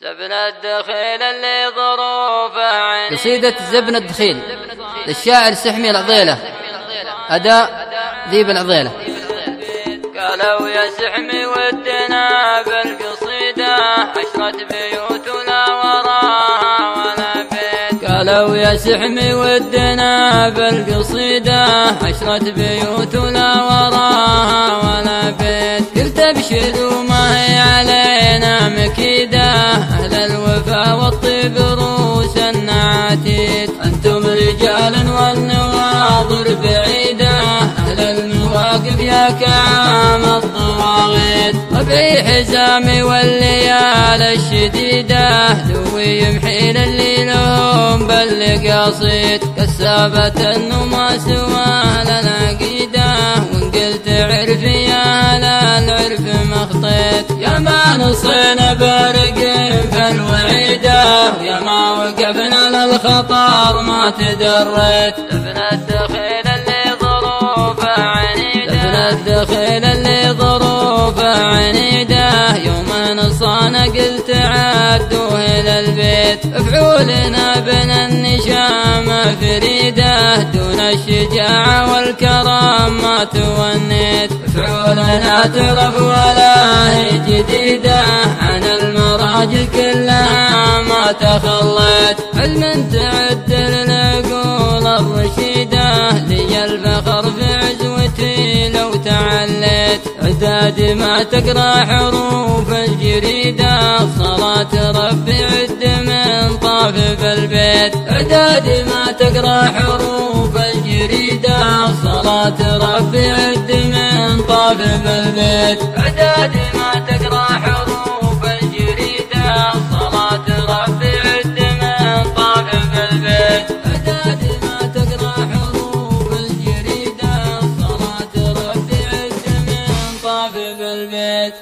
زبن الدخيل اللي ظروفه عنيدة. قصيدة زبن الدخيل للشاعر سحمي العضيلة، أداء ذيب العضيلة. قالوا يا سحمي ودنا بالقصيدة 10 بيوت لا وراها ولا بيت. قالوا يا سحمي ودنا بالقصيدة 10 بيوت لا وراها ولا بيت. قلت ابشروا ما هي علينا مكيدة، أهل الوفا والطيب روس النعاتيد. أنتم رجال والنواظر بعيدة، أهل المواقف يا كعام الطواغيت. ربعي حزامي والليالي الشديدة، دوي يمحيل اللي لهم بالقصيد. كسابة النما سوى العقيدة، وإن قلت عرفي يا لا العرف مخطيت. يا ما نصينا بارق في الوعيدة، ويا ما وقفنا للخطر ما تدريت. زبن الدخيل اللي ظروفه عنيدة، زبن الدخيل اللي ظروفه عنيدة. يوم نصانا قلت عدوه إلى البيت. افعولنا بن النشامة فريدة، دون الشجاعة والكرم ما تونيت. افعولنا ترف ولا هي جديدة، عن المراجل كلها ما تخليت. علم تعدل العقول الرشيدة، لي الفخر في عزوتي لو تعليت. عدادي ما تقرأ حروف الجريدة، صلاة ربي عد من طاف بالبيت. عدادي ما تقرأ حروف الجريدة، صلاة ربي عد من طاف بالبيت. عدادي ما تقرأ حروف الجريدة، صلاة ربي عد من طاف بالبيت. عدادي ما تقرأ حروف الجريدة، صلاة ربي عد من طاف بالبيت.